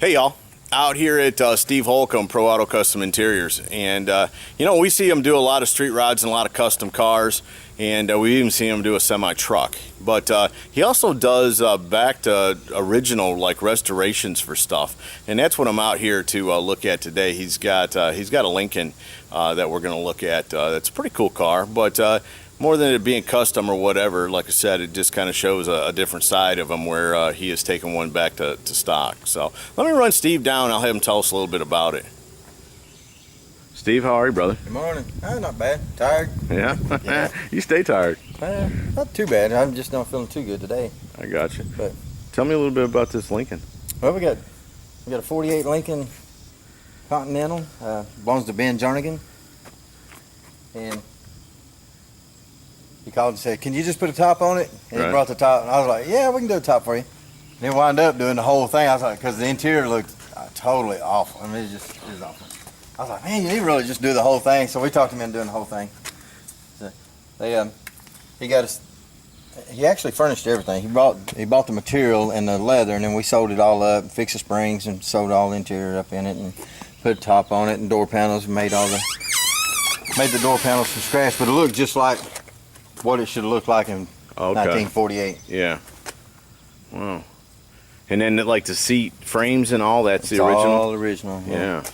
Hey y'all, out here at Steve Holcomb Pro Auto Custom Interiors, and you know, we see him do a lot of street rods and a lot of custom cars, and we even see him do a semi truck. But he also does back to original like restorations for stuff, and that's what I'm out here to look at today. He's got a Lincoln that we're going to look at. That's a pretty cool car, but more than it being custom or whatever, like I said, it just kind of shows a different side of him where he has taken one back to stock. So let me run Steve down. I'll have him tell us a little bit about it. Steve, how are you, brother? Good morning. Not bad. Tired. Yeah? Yeah. You stay tired. Not too bad. I'm just not feeling too good today. I got you. But tell me a little bit about this Lincoln. well, we got a 48 Lincoln Continental. Belongs to Ben Jernigan. And he called and said, "Can you just put a top on it?" And Right. he brought the top, and I was like, "Yeah, we can do a top for you." And then wound up doing the whole thing. I was like, because the interior looked totally awful. I mean, it was awful. I was like, "Man, you need to really just do the whole thing." So we talked him into doing the whole thing. So he actually furnished everything. He bought the material and the leather, and then we sewed it all up, fixed the springs, and sewed all the interior up in it, and put a top on it, and door panels. And made the door panels from scratch, but it looked just like what it should have looked like in 1948. Yeah. Wow. And then like the seat frames and all, that's the original? All original. Yeah.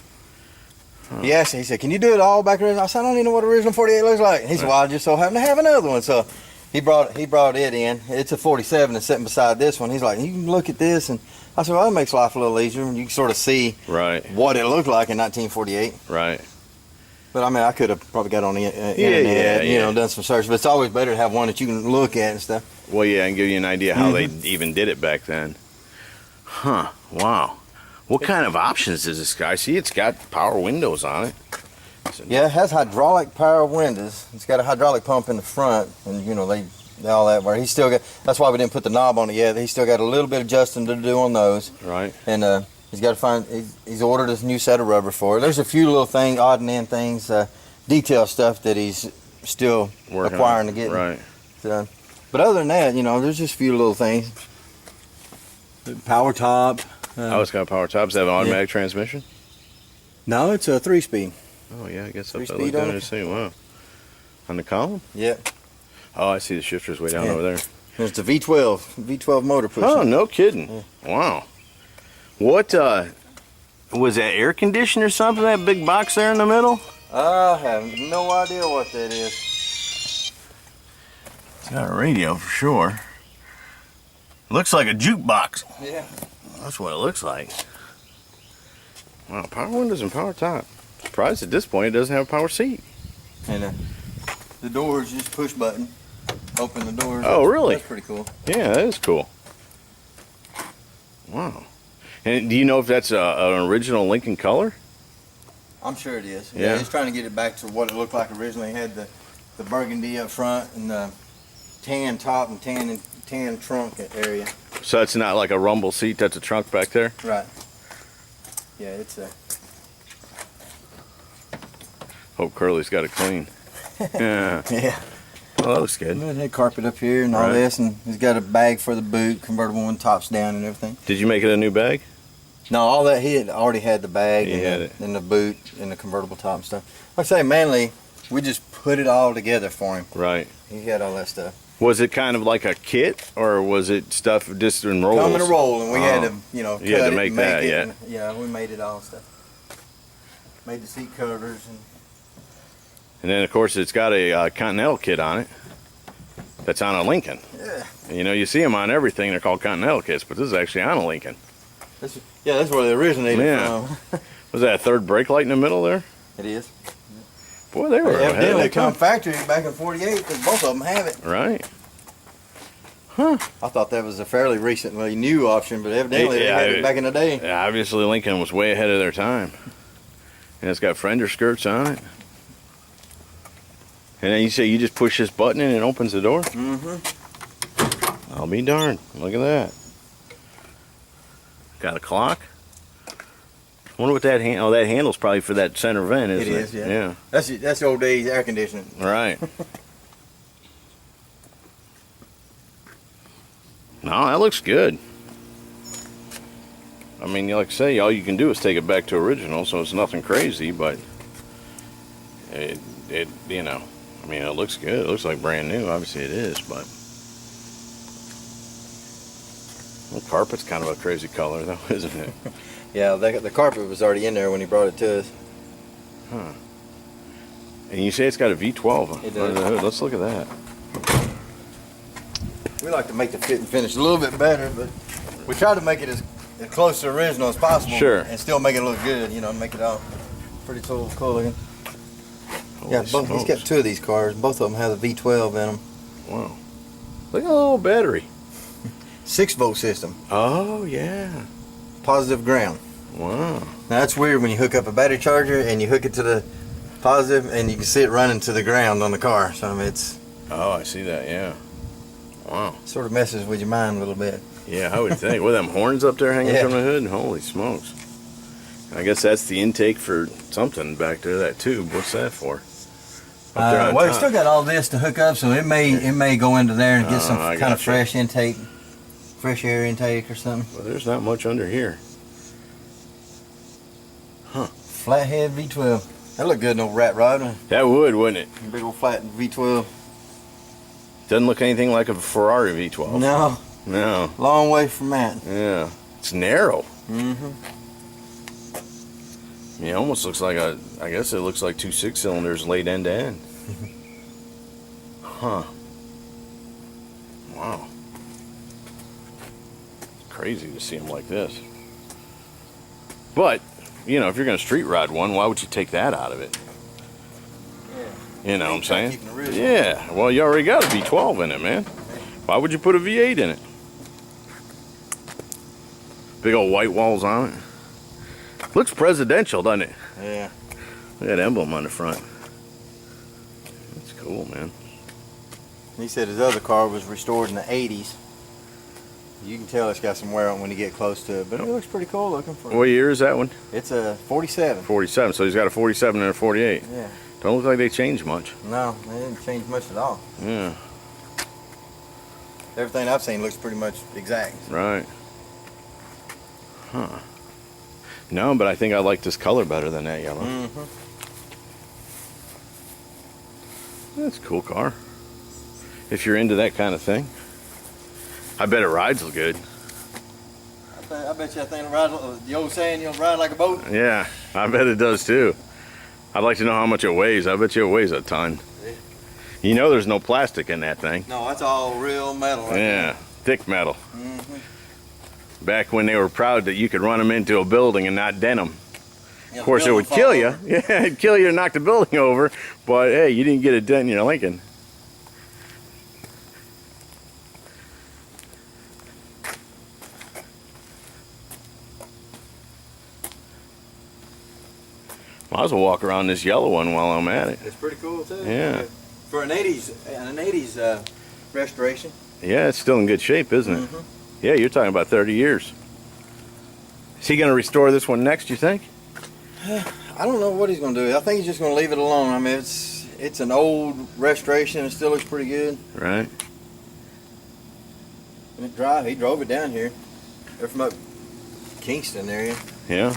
Huh. He asked me, he said, "Can you do it all back there?" I said, "I don't even know what original 48 looks like." And he said, "Well, I just so happen to have another one." So he brought it in. It's a 47 that's sitting beside this one. He's like, "You can look at this." And I said, "Well, that makes life a little easier. And you can sort of see what it looked like in 1948. Right. But I mean, I could have probably got on the internet, you know, done some search. But it's always better to have one that you can look at and stuff. Well, yeah, and give you an idea how they even did it back then. Huh. Wow. What kind of options does this guy see? It's got power windows on it. Yeah, it has hydraulic power windows. It's got a hydraulic pump in the front, and you know they all that. Where he's still got. That's why we didn't put the knob on it yet. He's still got a little bit of adjusting to do on those. Right. And he's got to find. He's ordered a new set of rubber for it. There's a few little things, odd and end things, detail stuff that he's still acquiring to get. Right. So, but other than that, you know, there's just a few little things. Power top. It's got a power top. Does it have an automatic transmission? No, it's a 3-speed. Oh yeah, I guess I Three-speed looked down on there it. to see. Wow. On the column? Yeah. Oh, I see the shifters way down over there. There's the V12 motor pushing. Oh, no kidding. Yeah. Wow. What was that, air conditioner or something? That big box there in the middle? I have no idea what that is. It's got a radio for sure. Looks like a jukebox. Yeah. That's what it looks like. Wow, power windows and power top. Surprised at this point it doesn't have a power seat. And the doors just push button. Open the doors. Oh, really? That's pretty cool. Yeah, that is cool. Wow. And do you know if that's an original Lincoln color? I'm sure it is. Yeah. He's trying to get it back to what it looked like originally. It had the burgundy up front and the tan top and tan trunk area. So it's not like a rumble seat, that's a trunk back there? Right. Yeah, it's a... Hope Curly's got it clean. Yeah. Yeah. Well, that looks good. It had carpet up here and all this, and he's got a bag for the boot, convertible one, tops down and everything. Did you make it a new bag? No, all that, he had already had the bag and the boot and the convertible top and stuff. Like I say, mainly, we just put it all together for him. Right. He had all that stuff. Was it kind of like a kit, or was it stuff just in rolls? Come in a roll, and we had to, you know, cut had to it make and that, it. yeah. And, yeah, we made it all stuff. Made the seat covers. And then, of course, it's got a Continental kit on it. That's on a Lincoln. Yeah. And, you know, you see them on everything. They're called Continental kits, but this is actually on a Lincoln. That's where they originated from. Was that a third brake light in the middle there? It is. Boy, they were evidently come factory back in '48 because both of them have it. Right. Huh. I thought that was a fairly recently new option, but evidently they had it back in the day. Yeah, obviously Lincoln was way ahead of their time. And it's got fender skirts on it. And then you say you just push this button and it opens the door? Mm-hmm. I'll be darned. Look at that. Got a clock. Wonder what that that handle's probably for that center vent, isn't it? It is, yeah. That's the old days air conditioning. Right. No, that looks good. I mean, like I say, all you can do is take it back to original, so it's nothing crazy, but it you know, I mean, it looks good. It looks like brand new. Obviously it is, but the carpet's kind of a crazy color though, isn't it? Yeah, the carpet was already in there when he brought it to us. Huh. And you say it's got a V12 It under does. the hood. Let's look at that. We like to make the fit and finish a little bit better, but we try to make it as close to original as possible. Sure. And still make it look good, you know, make it all pretty cool looking. Yeah, he's Holy got 2 of these cars. Both of them have the V12 in them. Wow. Look at the little battery. 6-volt system. Oh, yeah. Positive ground. Wow. Now that's weird when you hook up a battery charger and you hook it to the positive and you can see it running to the ground on the car. So I mean, it's Oh, I see that, yeah. Wow. sort of messes with your mind a little bit. Yeah, I would think. With them horns up there hanging Yeah. from the hood? Holy smokes. I guess that's the intake for something back there, that tube. What's that for? Up there on Well, we top. still got all this to hook up, so it may go into there and get some I kind of gotcha. fresh intake, fresh air intake or something. Well, there's not much under here. Flathead V12. That look good in old rat rod. That would, wouldn't it? Big old flat V12. Doesn't look anything like a Ferrari V12. No, No. long way from that. Yeah. It's narrow. Mm-hmm. It almost looks like I guess it looks like 2 6-cylinders laid end to end. Huh. Wow. Crazy to see them like this. But, you know, if you're going to street ride one, why would you take that out of it? Yeah. You know what I'm saying? Keeping it original. Yeah. Well, you already got a V12 in it, man. Why would you put a V8 in it? Big old white walls on it. Looks presidential, doesn't it? Yeah. Look at that emblem on the front. That's cool, man. He said his other car was restored in the 80s. You can tell it's got some wear on when you get close to it, but it looks pretty cool looking for. What year is that one? It's a 47. 47. So he's got a 47 and a 48. Yeah. Don't look like they changed much. No, they didn't change much at all. Yeah. Everything I've seen looks pretty much exact. Right. Huh. No, but I think I like this color better than that yellow. Mm-hmm. That's a cool car. If you're into that kind of thing. I bet it rides good. I bet you that thing ride, the old saying, you'll ride like a boat. Yeah, I bet it does too. I'd like to know how much it weighs. I bet you it weighs a ton. Yeah. You know there's no plastic in that thing. No, that's all real metal right Yeah, thick metal. there. Mm-hmm. Back when they were proud that you could run them into a building and not dent them. Yeah, Of course, it would kill you. Yeah, it'd kill you to knock the building over. But hey, you didn't get a dent in your Lincoln. Might as well walk around this yellow one while I'm at it. It's pretty cool too. Yeah. For an 80s restoration. Yeah, it's still in good shape, isn't it? Mhm. Yeah, you're talking about 30 years. Is he going to restore this one next, you think? I don't know what he's going to do. I think he's just going to leave it alone. I mean, it's an old restoration. It still looks pretty good. Right. And he drove it down here. They're from up Kingston area. Yeah.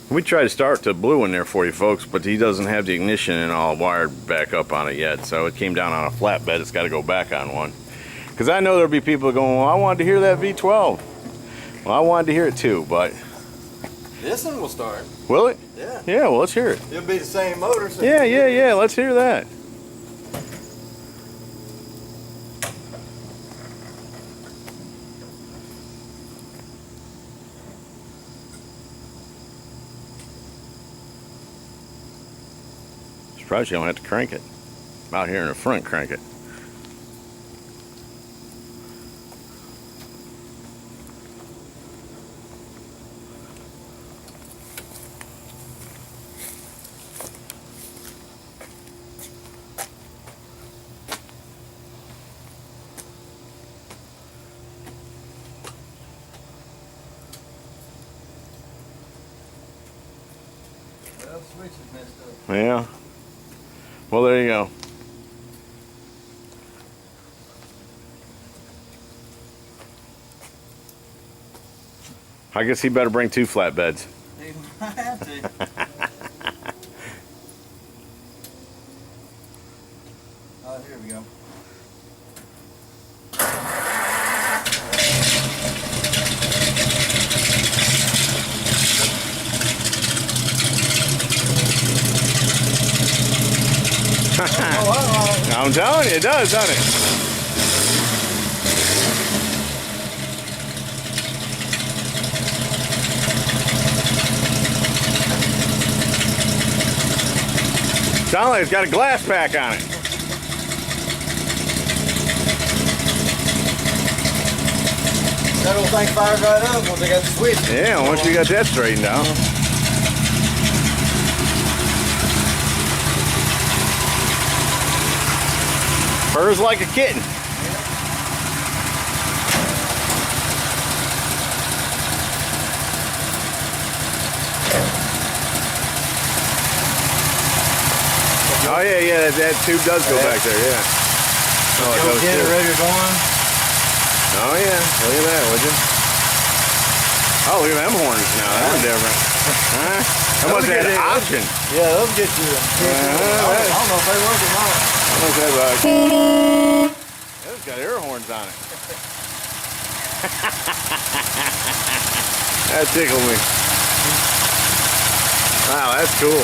We tried to start the blue one there for you folks, but he doesn't have the ignition and all wired back up on it yet. So it came down on a flatbed. It's got to go back on one. Because I know there'll be people going, well, I wanted to hear that V12. Well, I wanted to hear it too, but This one will start. will it? Yeah. Yeah, well, let's hear it. It'll be the same motor. So Yeah, let's hear that. Surprised you don't have to crank it. Out here in the front, crank it. Well, the switch is messed up. Yeah. Well, there you go. I guess he better bring 2 flatbeds. He might have to. Oh, here we go. I'm telling you, it does, doesn't it? Sounds like it's got a glass pack on it. That old thing fires right up once I got the switch. Yeah, once you got that straightened out. Purrs like a kitten. Oh yeah, that tube does go back there, yeah. Oh, it goes Generator going. Oh yeah, look at that, would you? Oh, look at them horns now. That's different. Huh? How much that option? Yeah, those get you. I don't know if they work or not. How much that it's got air horns on it. That tickled me. Wow, that's cool.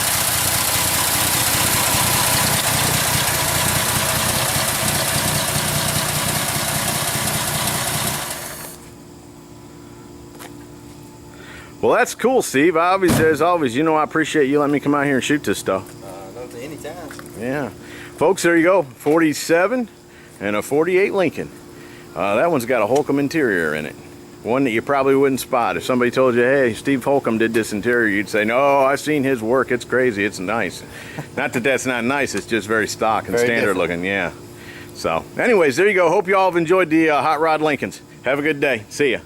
Well, that's cool, Steve. Obviously, as always, you know I appreciate you letting me come out here and shoot this stuff. Anytime. Yeah. Folks, there you go. 47 and a 48 Lincoln. That one's got a Holcomb interior in it. One that you probably wouldn't spot. If somebody told you, hey, Steve Holcomb did this interior, you'd say, no, I've seen his work. It's crazy. It's nice. Not that that's not nice. It's just very stock and very standard different. looking. Yeah. So, anyways, there you go. Hope you all have enjoyed the Hot Rod Lincolns. Have a good day. See ya.